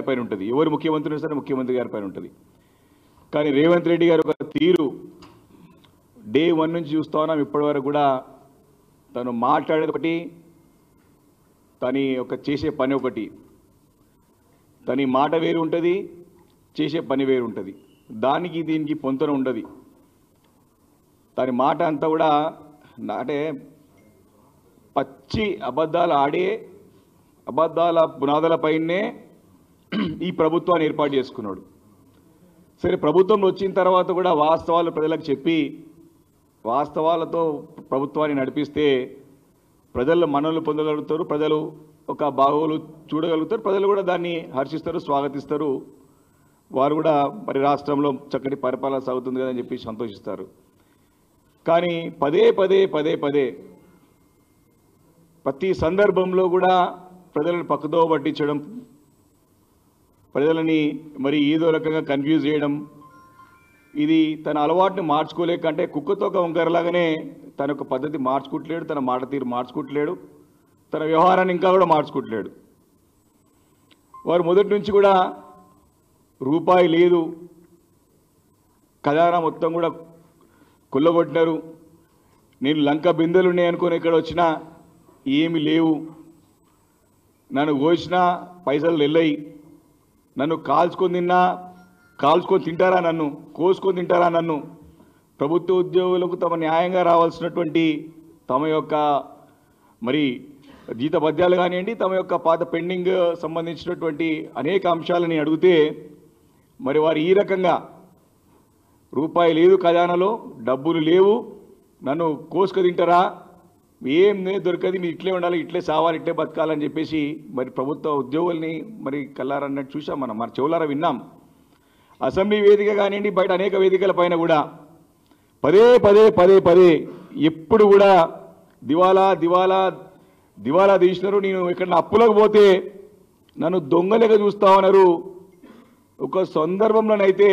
పైన ఉంటుంది, ఎవరు ముఖ్యమంత్రి సరే ముఖ్యమంత్రి గారి పైన ఉంటుంది. కానీ రేవంత్ రెడ్డి గారు ఒక తీరు డే 1 నుంచి చూస్తా ఉన్నాం. ఇప్పటి వరకు కూడా తను మాట్లాడేది ఒకటి, తని ఒక చేసే పని ఒకటి. తని మాట వేరు ఉంటుంది, చేసే పని వేరు ఉంటుంది. దానికి దీనికి పొంతన ఉండదు. తని మాట అంతా కూడా అంటే పచ్చి అబద్ధాలు ఆడే అబద్ధాల పునాదులపైనే ఈ ప్రభుత్వాన్ని ఏర్పాటు చేసుకున్నాడు. సరే, ప్రభుత్వం వచ్చిన తర్వాత కూడా వాస్తవాలు ప్రజలకు చెప్పి వాస్తవాలతో ప్రభుత్వాన్ని నడిపిస్తే ప్రజలు మనల్ని పొందగలుగుతారు, ప్రజలు ఒక బాగోలు చూడగలుగుతారు, ప్రజలు కూడా దాన్ని హర్షిస్తారు, స్వాగతిస్తారు. వారు కూడా మరి రాష్ట్రంలో చక్కటి పరిపాలన సాగుతుంది కదని చెప్పి సంతోషిస్తారు. కానీ పదే పదే పదే పదే ప్రతి సందర్భంలో కూడా ప్రజలను పక్కదో పట్టించడం, ప్రజలని మరి ఏదో రకంగా కన్ఫ్యూజ్ చేయడం, ఇది తన అలవాటుని మార్చుకోలేక, అంటే కుక్కతో వంకరలాగానే తన యొక్క పద్ధతి మార్చుకుంటలేడు, తన మాట తీరు మార్చుకుంటలేడు, తన వ్యవహారాన్ని ఇంకా కూడా మార్చుకుంటలేడు. వారు మొదటి నుంచి కూడా రూపాయి లేదు, ఖజానా మొత్తం కూడా కొల్లగొట్టినారు, నేను లంక బిందెలు ఉన్నాయనుకొని ఇక్కడ వచ్చినా ఏమి లేవు, నన్ను కోసినా పైసలు వెళ్ళయి, నన్ను కాల్చుకొని తింటారా, నన్ను కోసుకొని తింటారా, నన్ను ప్రభుత్వ ఉద్యోగులకు తమ న్యాయంగా రావాల్సినటువంటి తమ యొక్క మరి జీతభత్యాలు కానివ్వండి, తమ యొక్క పాత పెండింగ్ సంబంధించినటువంటి అనేక అంశాలని అడిగితే మరి వారు ఈ రకంగా రూపాయి లేదు ఖజానాలో, డబ్బులు లేవు, నన్ను కోసుకు తింటారా, ఏం దొరకది, మీరు ఇట్లే ఉండాలి, ఇట్లే సావాలి, ఇట్లే బతకాలని చెప్పేసి మరి ప్రభుత్వ ఉద్యోగుల్ని మరి కల్లారన్నట్టు చూసాం, మనం మరి చెవులారా విన్నాం. అసెంబ్లీ వేదిక కానివ్వండి, బయట అనేక వేదికల పైన కూడా పదే పదే పదే పదే ఎప్పుడు కూడా దివాలా దివాలా దివాలా తీసినారు, నేను ఎక్కడ అప్పులకు పోతే నన్ను దొంగలుగా చూస్తా ఉన్నారు. ఒక సందర్భంలోనైతే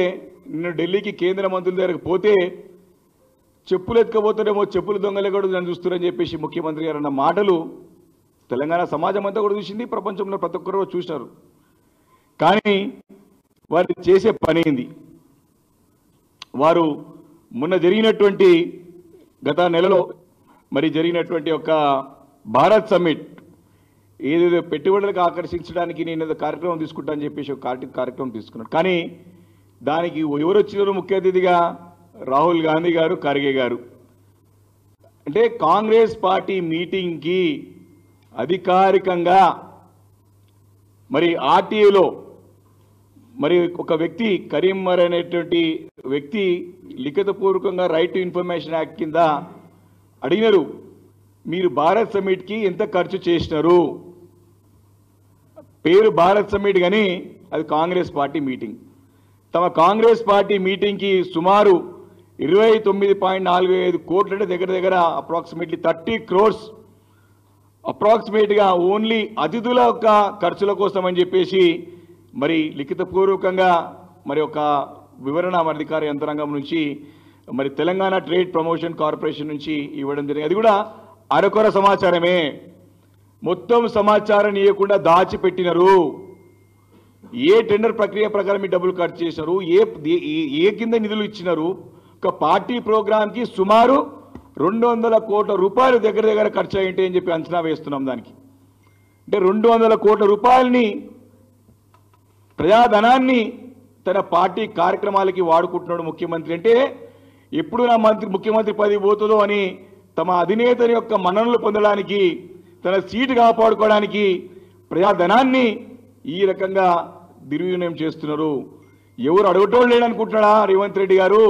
నిన్ను ఢిల్లీకి కేంద్ర మంత్రుల దగ్గరకు పోతే చెప్పులు ఎత్తుకపోతారేమో, చెప్పులు దొంగలే కూడా నన్ను చూస్తున్నారని చెప్పేసి ముఖ్యమంత్రి గారు అన్న మాటలు తెలంగాణ సమాజం అంతా కూడా చూసింది, ప్రపంచంలో ప్రతి ఒక్కరు చూసినారు. కానీ వారు చేసే పని ఏంది? వారు మొన్న జరిగినటువంటి గత నెలలో మరి జరిగినటువంటి ఒక భారత్ సమ్మిట్, ఏదేదో పెట్టుబడులకు ఆకర్షించడానికి నేను ఏదో కార్యక్రమం తీసుకుంటానని చెప్పేసి ఒక కార్యక్రమం తీసుకున్నాడు. కానీ దానికి ఎవరు వచ్చినారు ముఖ్య అతిథిగా? రాహుల్ గాంధీ గారు, ఖర్గే గారు. అంటే కాంగ్రెస్ పార్టీ మీటింగ్కి అధికారికంగా మరి ఆర్టీఏలో మరి ఒక వ్యక్తి కరీంమర్ అనేటువంటి వ్యక్తి లిఖితపూర్వకంగా రైట్ టు ఇన్ఫర్మేషన్ యాక్ట్ కింద అడిగినారు, మీరు భారత్ సమ్మిట్కి ఎంత ఖర్చు చేసినారు? పేరు భారత్ సమ్మిట్ కానీ అది కాంగ్రెస్ పార్టీ మీటింగ్. తమ కాంగ్రెస్ పార్టీ మీటింగ్కి సుమారు 29.45 కోట్లు, అంటే దగ్గర దగ్గర అప్రాక్సిమేట్లీ 30 crores అప్రాక్సిమేట్గా ఓన్లీ అతిథుల యొక్క ఖర్చుల కోసం అని చెప్పేసి మరి లిఖితపూర్వకంగా మరి ఒక వివరణ మన అధికార యంత్రాంగం నుంచి మరి తెలంగాణ ట్రేడ్ ప్రమోషన్ కార్పొరేషన్ నుంచి ఇవ్వడం జరిగింది. అది కూడా అరకొర సమాచారమే, మొత్తం సమాచారం ఇవ్వకుండా దాచిపెట్టినారు. ఏ టెండర్ ప్రక్రియ ప్రకారం ఈ డబ్బులు ఖర్చు చేసినారు, ఏ కింద నిధులు ఇచ్చినారు, ఒక పార్టీ ప్రోగ్రాంకి సుమారు 200 కోట్ల రూపాయలు దగ్గర దగ్గర ఖర్చు అయ్యింటే అని చెప్పి అంచనా వేస్తున్నాం. దానికి అంటే 200 కోట్ల రూపాయలని ప్రజాధనాన్ని తన పార్టీ కార్యక్రమాలకి వాడుకుంటున్నాడు ముఖ్యమంత్రి. అంటే ఎప్పుడు నా ముఖ్యమంత్రి పదవి పోతుందో అని తమ అధినేతని యొక్క మన్ననలు పొందడానికి, తన సీటు కాపాడుకోవడానికి ప్రజాధనాన్ని ఈ రకంగా దుర్వినియోగం చేస్తున్నారు. ఎవరు అడగటోళ్ళు లేడనుకుంటున్నాడా రేవంత్ రెడ్డి గారు?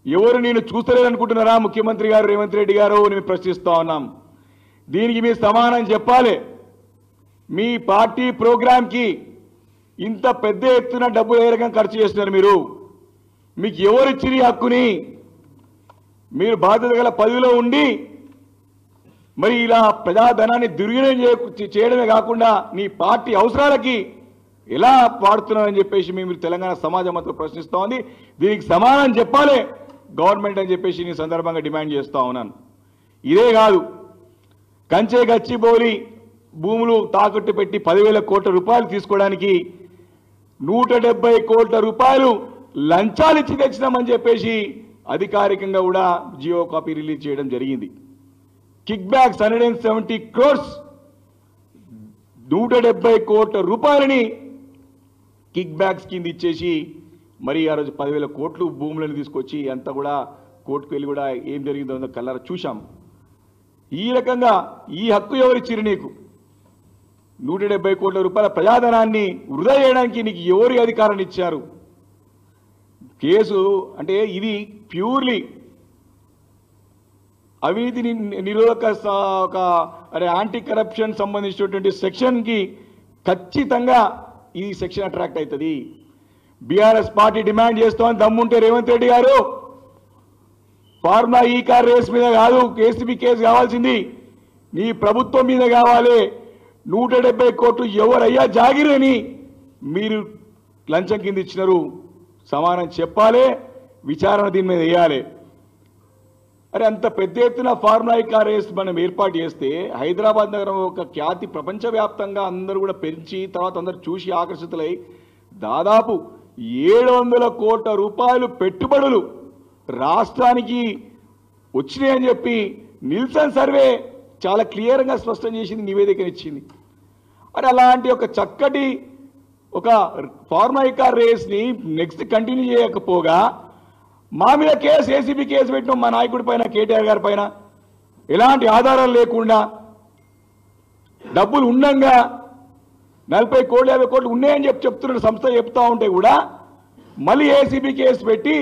ఎవరు నేను చూస్తలేదనుకుంటున్నారా ముఖ్యమంత్రి గారు రేవంత్ రెడ్డి గారు? నేను ప్రశ్నిస్తా ఉన్నాం. దీనికి మీరు సమాధానం చెప్పాలి. మీ పార్టీ ప్రోగ్రాంకి ఇంత పెద్ద ఎత్తున డబ్బులు ఏ రకంగా ఖర్చు చేస్తున్నారు మీరు? మీకు ఎవరు ఇచ్చిన హక్కుని? మీరు బాధ్యత గల పదవిలో ఉండి మరి ఇలా ప్రజాధనాన్ని దుర్వినియోగం చేయడమే కాకుండా మీ పార్టీ అవసరాలకి ఎలా వాడుతున్నారని చెప్పేసి మీరు తెలంగాణ సమాజం అంతా ప్రశ్నిస్తూ ఉంది. దీనికి సమాధానం చెప్పాలి గవర్నమెంట్ అని చెప్పేసి నేను సందర్భంగా డిమాండ్ చేస్తూ ఉన్నాను. ఇదే కాదు, కంచే గచ్చిబౌలి భూములు తాకట్టు పెట్టి 10,000 కోట్ల రూపాయలు తీసుకోవడానికి 170 కోట్ల రూపాయలు లంచాలు ఇచ్చి తెచ్చినామని చెప్పేసి అధికారికంగా కూడా జియో కాపీ రిలీజ్ చేయడం జరిగింది. కిక్ బ్యాక్స్ 170 క్రోర్స్ 170 కోట్ల రూపాయలని కిక్ బ్యాక్స్ కింద ఇచ్చేసి మరి ఆ రోజు 10,000 కోట్లు భూములను తీసుకొచ్చి అంతా కూడా కోర్టుకు వెళ్ళి కూడా ఏం జరిగిందో కళ్ళారా చూశాం. ఈ రకంగా ఈ హక్కు ఎవరిచ్చిరు నీకు? 170 కోట్ల రూపాయల ప్రజాధనాన్ని వృధా చేయడానికి నీకు ఎవరి అధికారాన్ని ఇచ్చారు? కేసు అంటే ఇది ప్యూర్లీ అవినీతి నిరోధక ఒక యాంటీ కరప్షన్ సంబంధించినటువంటి సెక్షన్కి ఖచ్చితంగా ఈ సెక్షన్ అట్రాక్ట్ అవుతుంది. బీఆర్ఎస్ పార్టీ డిమాండ్ చేస్తామని దమ్ముంటే రేవంత్ రెడ్డి గారు ఫార్ములా ఈ కార్ రేస్ మీద కాదు కేసీబీ కేసు కావాల్సింది నీ ప్రభుత్వం మీద కావాలి. 170 కోట్లు ఎవరయ్యా జాగిరని మీరు లంచం కింద ఇచ్చినారు సమానం చెప్పాలి, విచారణ దీని మీద వేయాలి. అరే అంత పెద్ద ఎత్తున ఫార్ములా ఈ కార్ రేస్ మనం ఏర్పాటు చేస్తే హైదరాబాద్ నగరం ఒక ఖ్యాతి ప్రపంచవ్యాప్తంగా అందరూ కూడా పెంచి తర్వాత అందరు చూసి ఆకర్షితులై దాదాపు 700 కోట్ల రూపాయలు పెట్టుబడులు రాష్ట్రానికి వచ్చినాయని చెప్పి నిల్సన్ సర్వే చాలా క్లియర్గా స్పష్టం చేసింది, నివేదికనిచ్చింది. మరి అలాంటి ఒక చక్కటి ఒక ఫార్ములా ఈ కార్ రేస్ని నెక్స్ట్ కంటిన్యూ చేయకపోగా మా మీద కేసు ఏసీబీ కేసు పెట్టినాం మా నాయకుడి పైన కేటీఆర్ గారి పైన ఎలాంటి ఆధారాలు లేకుండా డబ్బులు ఉండంగా 40 కోట్లు 50 కోట్లు ఉన్నాయని చెప్తున్న సంస్థ చెప్తా ఉంటే కూడా మళ్ళీ ఏసీబీ కేసు పెట్టి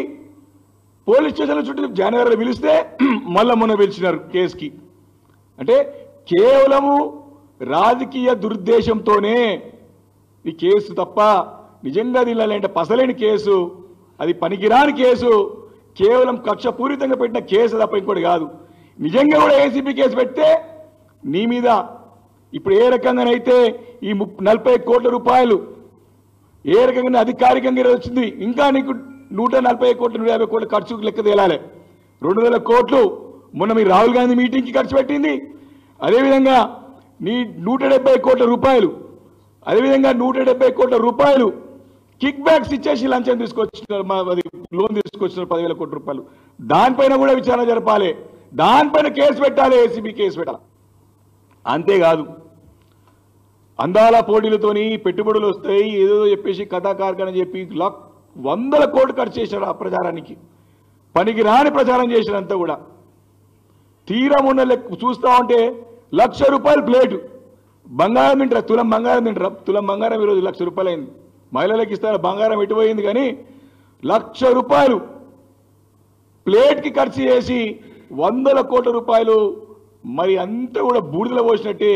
పోలీస్ స్టేషన్ల చుట్టూ జనవరిలో పిలిస్తే మళ్ళీ మొన్న పిలిచినారు కేసుకి. అంటే కేవలము రాజకీయ దురుద్దేశంతోనే ఈ కేసు తప్ప నిజంగా దీనిలో పసలేని కేసు, అది పనికిరాని కేసు, కేవలం కక్షపూరితంగా పెట్టిన కేసు తప్ప ఇంకోటి కాదు. నిజంగా కూడా ఏసీబీ కేసు పెడితే నీ మీద ఇప్పుడు ఏ రకంగానైతే ఈ 40 కోట్ల రూపాయలు ఏ రకంగా అధికారికంగా వచ్చింది, ఇంకా నీకు 140 కోట్లు 150 కోట్ల ఖర్చుకు లెక్క తేలాలి. 200 కోట్లు మొన్న మీ రాహుల్ గాంధీ మీటింగ్కి ఖర్చు పెట్టింది. అదేవిధంగా నీ 170 కోట్ల రూపాయలు, అదేవిధంగా 170 కోట్ల రూపాయలు కిక్ బ్యాక్స్ ఇచ్చేసి లంచం తీసుకొచ్చినారు, లోన్ తీసుకొచ్చినారు 10,000 కోట్ల రూపాయలు. దానిపైన కూడా విచారణ జరపాలి, దానిపైన కేసు పెట్టాలి, ఏసీబీ కేసు పెట్టాలి. అంతేకాదు అందాల పోటీలతోని పెట్టుబడులు వస్తాయి ఏదో చెప్పేసి కథాకారకని చెప్పి 100 కోట్లు ఖర్చు చేశారు ఆ ప్రచారానికి, పనికి రాని ప్రచారం చేసినంత కూడా. తీరా మొన్న చూస్తూ ఉంటే ₹1,00,000 ప్లేటు బంగారం తింటారా, తులం బంగారం తింటారా? తులం బంగారం ఈరోజు ₹1,00,000 అయింది. మహిళలకు ఇస్తారు బంగారం ఎటుపోయింది కానీ ₹1,00,000 ప్లేట్కి ఖర్చు చేసి 100 కోట్ల రూపాయలు మరి అంతా కూడా బూడిదలో పోసినట్టే.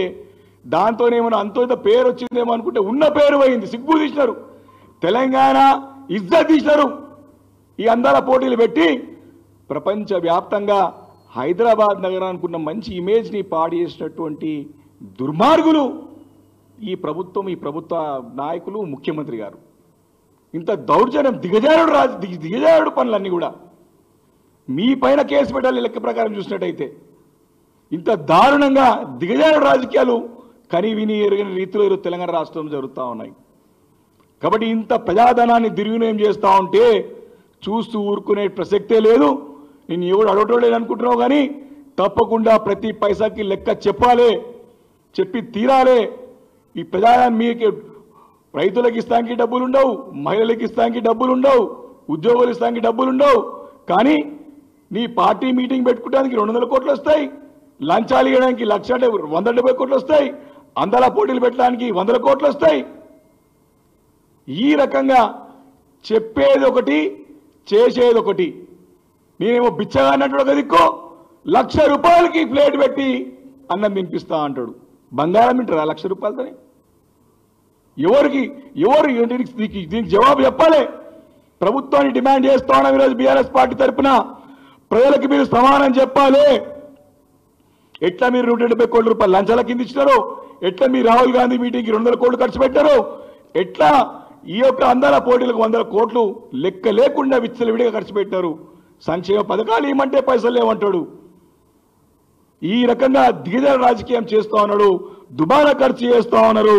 దాంతోనేమో అంతో పేరు వచ్చిందేమో అనుకుంటే ఉన్న పేరు పోయింది, సిగ్గు తీసినారు, తెలంగాణ ఇజ్జత్ తీసినారు. ఈ అందాల పోటీలు పెట్టి ప్రపంచవ్యాప్తంగా హైదరాబాద్ నగరానికి ఉన్న మంచి ఇమేజ్ని పాడు చేసినటువంటి దుర్మార్గులు ఈ ప్రభుత్వం, ఈ ప్రభుత్వ నాయకులు, ముఖ్యమంత్రి గారు. ఇంత దౌర్జన్యం దిగజారుడు పనులన్నీ కూడా మీ పైన కేసు పెట్టాలి లెక్క ప్రకారం చూసినట్టయితే. ఇంత దారుణంగా దిగజారుడు రాజకీయాలు కని విని ఎరగని రీతిలో ఈరోజు తెలంగాణ రాష్ట్రంలో జరుగుతూ ఉన్నాయి. కాబట్టి ఇంత ప్రజాధనాన్ని దుర్వినియోగం చేస్తూ ఉంటే చూస్తూ ఊరుకునే ప్రసక్తే లేదు. నేను ఎవడు అడగటోలేదు అనుకుంటున్నావు కానీ తప్పకుండా ప్రతి పైసాకి లెక్క చెప్పాలి, చెప్పి తీరాలి. ఈ ప్రజాధనాన్ని మీకు రైతులకు ఇస్తానికి డబ్బులు ఉండవు, మహిళలకు ఇస్తానికి డబ్బులు ఉండవు, ఉద్యోగులు ఇస్తానికి డబ్బులు ఉండవు. కానీ నీ పార్టీ మీటింగ్ పెట్టుకోవడానికి 200 కోట్లు వస్తాయి, లంచాలు ఇవ్వడానికి 170 కోట్లు వస్తాయి, అందాల పోటీలు పెట్టడానికి 100 కోట్లు వస్తాయి. ఈ రకంగా చెప్పేది ఒకటి చేసేది ఒకటి. నేనేమో బిచ్చగా అన్నట్టు ఒక దిక్కు ₹1,00,000 ప్లేట్ పెట్టి అన్నం తినిపిస్తా అంటాడు. బంగారం తింటారా ₹1,00,000? ఎవరు దీనికి జవాబు చెప్పాలి. ప్రభుత్వాన్ని డిమాండ్ చేస్తా ఉన్నాం ఈరోజు బీఆర్ఎస్ పార్టీ తరఫున. ప్రజలకు మీరు సమానం చెప్పాలి. ఎట్లా మీరు 170 కోట్ల రూపాయలు లంచాల కింద ఇచ్చినారో, ఎట్లా మీరు రాహుల్ గాంధీ మీటింగ్కి 200 కోట్లు ఖర్చు పెట్టారో, ఎట్లా ఈ యొక్క అందాల పోటీలకు 100 కోట్లు లెక్క లేకుండా విచ్చలవిడిగా ఖర్చు పెట్టారు. సంక్షేమ పథకాలు ఇవ్వమంటే పైసలు లేవంటాడు. ఈ రకంగా దిగజార రాజకీయం చేస్తూ ఉన్నాడు, దుబారా ఖర్చు చేస్తూ ఉన్నారు.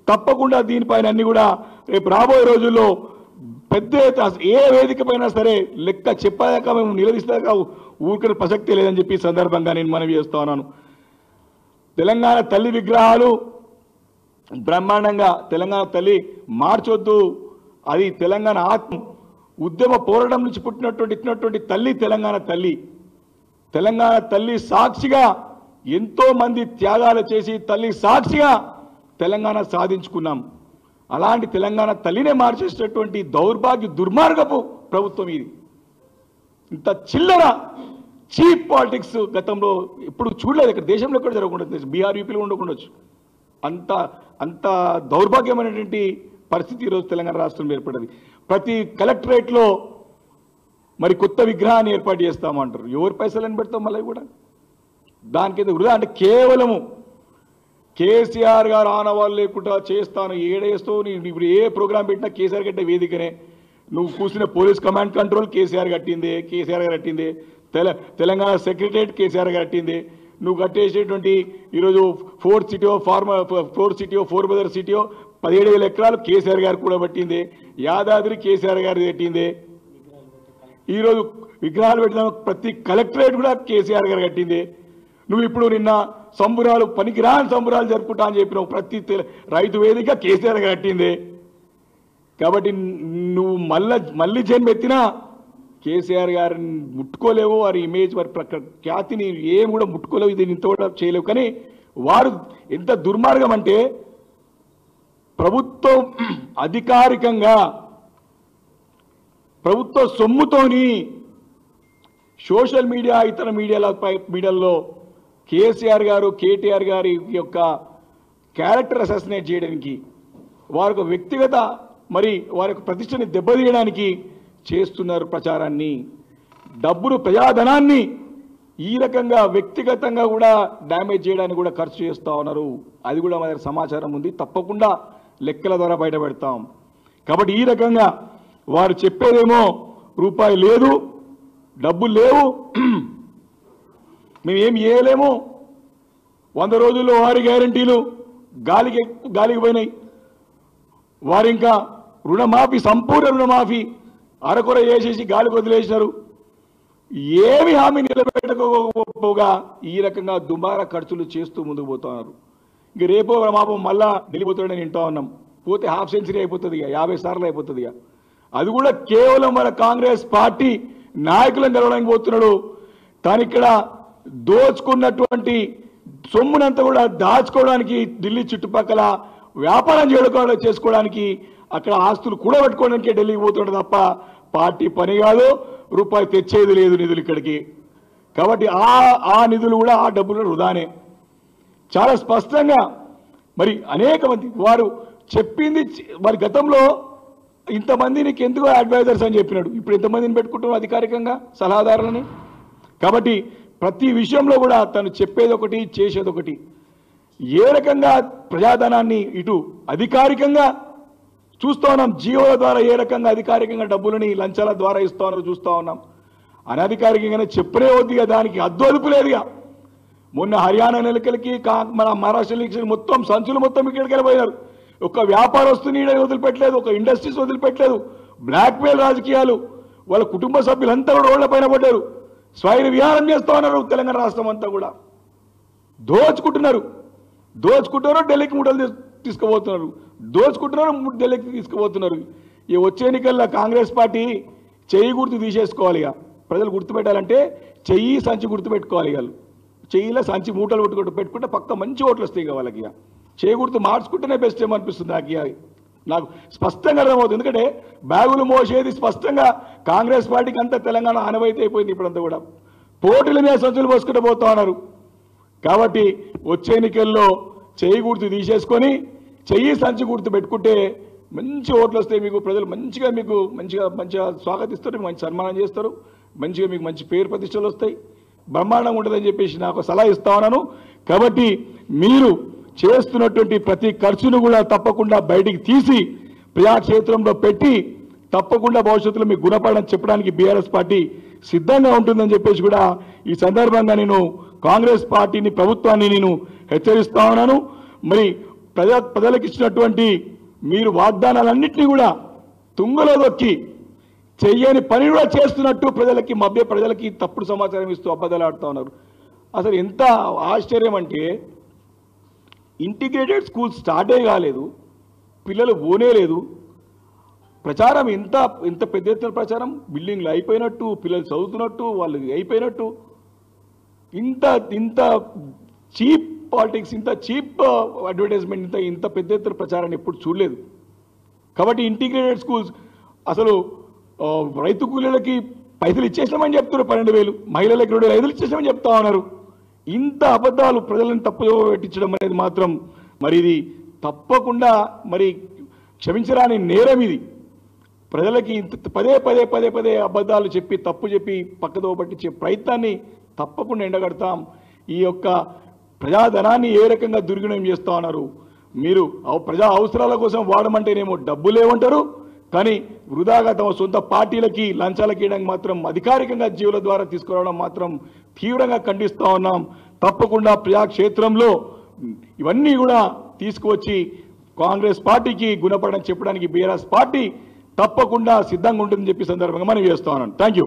తప్పకుండా దీనిపైన అన్ని కూడా రేపు రాబోయే రోజుల్లో పెద్ద ఏ వేదిక పైనా సరే లెక్క చెప్పాక మేము నిలదీస్తాక ఊరికే ప్రసక్తే లేదని చెప్పి సందర్భంగా నేను మనవి చేస్తా ఉన్నాను. తెలంగాణ తల్లి విగ్రహాలు బ్రహ్మాండంగా తెలంగాణ తల్లి మార్చొద్దు, అది తెలంగాణ ఆత్మ ఉద్యమ పోరాటం నుంచి పుట్టినటువంటి తల్లి తెలంగాణ తల్లి. తెలంగాణ తల్లి సాక్షిగా ఎంతో మంది త్యాగాలు చేసి తల్లి సాక్షిగా తెలంగాణ సాధించుకున్నాం. అలాంటి తెలంగాణ తల్లినే మార్చేసినటువంటి దౌర్భాగ్య దుర్మార్గపు ప్రభుత్వం ఇది. ఇంత చిల్లర చీప్ పాలిటిక్స్ గతంలో ఎప్పుడు చూడలేదు, ఇక్కడ దేశంలో ఎక్కడ జరగకుండా, బీహార్ యూపీలో ఉండకుండొచ్చు. అంత దౌర్భాగ్యమైనటువంటి పరిస్థితి ఈరోజు తెలంగాణ రాష్ట్రంలో ఏర్పడింది. ప్రతి కలెక్టరేట్లో మరి కొత్త విగ్రహాన్ని ఏర్పాటు చేస్తామంటారు. ఎవరి పైసలని పెడతాం మళ్ళీ కూడా దానికి వృధా. అంటే కేవలము కేసీఆర్ గారు ఆనవాళ్ళు లేకుండా చేస్తాను ఏడేస్తావు. నేను ఇప్పుడు ఏ ప్రోగ్రాం పెట్టినా కేసీఆర్ కట్టే వేదికనే. నువ్వు కూర్చున్న పోలీస్ కమాండ్ కంట్రోల్ కేసీఆర్ గారు కట్టిందే. తెలంగాణ సెక్రటరియట్ కేసీఆర్ గారు కట్టిందే. నువ్వు కట్టేసేటువంటి ఈరోజు ఫోర్త్ సిటీయో 4 బజార్ సిటీయో 17,000 ఎకరాలు కేసీఆర్ గారు కూడా పట్టిందే. యాదాద్రి కేసీఆర్ గారు పెట్టిందే. ఈరోజు విగ్రహాలు పెట్టిన ప్రతి కలెక్టరేట్ కూడా కేసీఆర్ గారు కట్టిందే. నువ్వు ఇప్పుడు నిన్న సంబురాలు పనికిరాని సంబురాలు జరుపుకుంటా అని చెప్పినావు. ప్రతి రైతు వేదిక కేసీఆర్ గారు కట్టిందే. కాబట్టి నువ్వు మళ్ళీ జన్మెత్తినా కేసీఆర్ గారిని ముట్టుకోలేవు, వారి ఇమేజ్ వారి ఖ్యాతిని ఏం కూడా ముట్టుకోలేవు, ఇది ఇంత కూడా చేయలేవు. కానీ వారు ఎంత దుర్మార్గం అంటే ప్రభుత్వం అధికారికంగా ప్రభుత్వ సొమ్ముతోని సోషల్ మీడియా ఇతర మీడియాల్లో కేసీఆర్ గారు కేటీఆర్ గారి యొక్క క్యారెక్టర్ అసాసినేట్ చేయడానికి, వారి వ్యక్తిగత మరి వారి ప్రతిష్టని దెబ్బతీయడానికి చేస్తున్నారు ప్రచారాన్ని. డబ్బును ప్రజాధనాన్ని ఈ రకంగా వ్యక్తిగతంగా కూడా డ్యామేజ్ చేయడానికి కూడా ఖర్చు చేస్తూ ఉన్నారు. అది కూడా మన దగ్గర సమాచారం ఉంది, తప్పకుండా లెక్కల ద్వారా బయటపెడతాం. కాబట్టి ఈ రకంగా వారు చెప్పేదేమో రూపాయి లేదు, డబ్బులు లేవు, మేమేం చేయలేము, 100 రోజుల్లో 6 గ్యారంటీలు గాలికి పోయినాయి. వారు ఇంకా రుణమాఫీ సంపూర్ణ రుణమాఫీ అరకొర చేసేసి గాలికి వదిలేసినారు. ఏమి హామీ నిలబెట్టకపోగా ఈ రకంగా దుమార ఖర్చులు చేస్తూ ముందుకు పోతున్నారు. ఇంక రేపో మాపం మళ్ళా ఢిల్లీ పోతాడని వింటా ఉన్నాం. పోతే హాఫ్ సెంచరీ అయిపోతుంది, 50 సార్లు అయిపోతుంది. అది కూడా కేవలం మన కాంగ్రెస్ పార్టీ నాయకులను గెలవడానికి పోతున్నాడు. తానిక్కడ దోచుకున్నటువంటి సొమ్మునంతా కూడా దాచుకోవడానికి, ఢిల్లీ చుట్టుపక్కల వ్యాపారం చేసుకోవడానికి, అక్కడ ఆస్తులు కూడా పెట్టుకోవడానికి ఢిల్లీకి పోతున్నాడు తప్ప పార్టీ పని కాదు, రూపాయి తెచ్చేది లేదు నిధులు ఇక్కడికి. కాబట్టి ఆ నిధులు కూడా ఆ డబ్బులు వృధానే. చాలా స్పష్టంగా మరి అనేక మంది వారు చెప్పింది, మరి గతంలో ఇంతమంది నీకు ఎందుకు అడ్వైజర్స్ అని చెప్పినాడు, ఇప్పుడు ఎంతమందిని పెట్టుకుంటున్నావు అధికారికంగా సలహాదారులని. కాబట్టి ప్రతి విషయంలో కూడా తను చెప్పేది ఒకటి చేసేది ఒకటి. ఏ రకంగా ప్రజాధనాన్ని ఇటు అధికారికంగా చూస్తూ ఉన్నాం, జియోల ద్వారా ఏ రకంగా అధికారికంగా డబ్బులని లంచాల ద్వారా ఇస్తామో చూస్తూ ఉన్నాం. అనధికారికంగానే చెప్పనే వద్దుగా, దానికి అద్దు లేదుగా. మొన్న హర్యానా ఎన్నికలకి మన మహారాష్ట్ర ఎన్నికలకి మొత్తం సంచులు మొత్తం ఇక్కడికి వెళ్ళిపోయినారు. ఒక వ్యాపారస్తుని వదిలిపెట్టలేదు, ఒక ఇండస్ట్రీస్ వదిలిపెట్టలేదు. బ్లాక్మెయిల్ రాజకీయాలు, వాళ్ళ కుటుంబ సభ్యులంతా కూడా రోడ్ల పైన పడ్డారు. స్వైర విహారం చేస్తూ ఉన్నారు. తెలంగాణ రాష్ట్రం అంతా కూడా దోచుకుంటున్నారు. ఢిల్లీకి మూటలు తీసుకుపోతున్నారు, ఢిల్లీకి తీసుకుపోతున్నారు. ఈ వచ్చే ఎన్నికల్లో కాంగ్రెస్ పార్టీ చెయ్యి గుర్తు తీసేసుకోవాలి. ఇక ప్రజలు గుర్తుపెట్టాలంటే చెయ్యి సంచి గుర్తుపెట్టుకోవాలి. వాళ్ళు చెయ్యిలో సంచి మూటలు పెట్టుకుంటే పక్క మంచి ఓట్లు వస్తాయి. ఇక వాళ్ళకి చేయి గుర్తు మార్చుకుంటేనే బెస్ట్ ఏమనిపిస్తుంది నాకు స్పష్టంగా అర్థమవుతుంది. ఎందుకంటే బ్యాగులు మోసేది స్పష్టంగా కాంగ్రెస్ పార్టీకి అంతా తెలంగాణ ఆనవాయితీ అయిపోయింది. ఇప్పుడంతా కూడా పోటీల మీద సంచులు పోసుకుంటూ పోతా ఉన్నారు. కాబట్టి వచ్చే ఎన్నికల్లో చెయ్యి గుర్తు తీసేసుకొని చెయ్యి సంచి గుర్తు పెట్టుకుంటే మంచి ఓట్లు వస్తాయి. మీకు ప్రజలు మంచిగా స్వాగతిస్తారు, మంచి సన్మానం చేస్తారు, మంచిగా మీకు మంచి పేరు ప్రతిష్టలు వస్తాయి, బ్రహ్మాండంగా ఉంటుందని చెప్పేసి నాకు సలహా ఇస్తా ఉన్నాను. కాబట్టి మీరు చేస్తున్నటువంటి ప్రతి ఖర్చును కూడా తప్పకుండా బయటికి తీసి ప్రజాక్షేత్రంలో పెట్టి తప్పకుండా భవిష్యత్తులో మీకు గుణపాఠం చెప్పడానికి బీఆర్ఎస్ పార్టీ సిద్ధంగా ఉంటుందని చెప్పేసి కూడా ఈ సందర్భంగా నేను కాంగ్రెస్ పార్టీని, ప్రభుత్వాన్ని నేను హెచ్చరిస్తా ఉన్నాను. మరి ప్రజలకు ఇచ్చినటువంటి మీరు వాగ్దానాలన్నింటినీ కూడా తుంగలో దొక్కి చెయ్యని పని కూడా చేస్తున్నట్టు ప్రజలకి తప్పుడు సమాచారం ఇస్తూ అబద్ధాలు ఆడుతూ ఉన్నారు. అసలు ఎంత ఆశ్చర్యం అంటే ఇంటిగ్రేటెడ్ స్కూల్ స్టార్టే కాలేదు, పిల్లలు పోనే లేదు, ప్రచారం ఎంత పెద్ద ఎత్తున ప్రచారం, బిల్డింగ్లు అయిపోయినట్టు, పిల్లలు చదువుతున్నట్టు, వాళ్ళు అయిపోయినట్టు, ఇంత చీప్ పాలిటిక్స్, ఇంత చీప్ అడ్వర్టైజ్మెంట్, ఇంత పెద్ద ఎత్తున ప్రచారాన్ని ఎప్పుడు చూడలేదు. కాబట్టి ఇంటిగ్రేటెడ్ స్కూల్స్ అసలు రైతు కూలీలకి పైసలు ఇచ్చేసామని చెప్తున్నారు, 12,000, మహిళలకు 2,500 ఇచ్చేసామని చెప్తా ఉన్నారు. ఇంత అబద్ధాలు ప్రజలను తప్పుదో పెట్టించడం అనేది మాత్రం మరి ఇది తప్పకుండా మరి క్షమించరాని నేరం. ఇది ప్రజలకి పదే అబద్ధాలు చెప్పి తప్పు చెప్పి పక్కదో పట్టించే ప్రయత్నాన్ని తప్పకుండా ఎండగడతాం. ఈ యొక్క ప్రజాధనాన్ని ఏ రకంగా దుర్వినియోగం చేస్తూ ఉన్నారు. మీరు ప్రజా అవసరాల కోసం వాడమంటేనేమో డబ్బులు ఏమంటారు, కానీ వృధాగా తమ సొంత పార్టీలకి లంచాలకి ఇవ్వడానికి మాత్రం అధికారికంగా జీవుల ద్వారా తీసుకురావడం మాత్రం తీవ్రంగా ఖండిస్తూ ఉన్నాం. తప్పకుండా ప్రజాక్షేత్రంలో ఇవన్నీ కూడా తీసుకువచ్చి కాంగ్రెస్ పార్టీకి గుణపడని చెప్పడానికి బీఆర్ఎస్ పార్టీ తప్పకుండా సిద్ధంగా ఉంటుందని చెప్పి సందర్భంగా మనం చేస్తా ఉన్నాను. Thank you.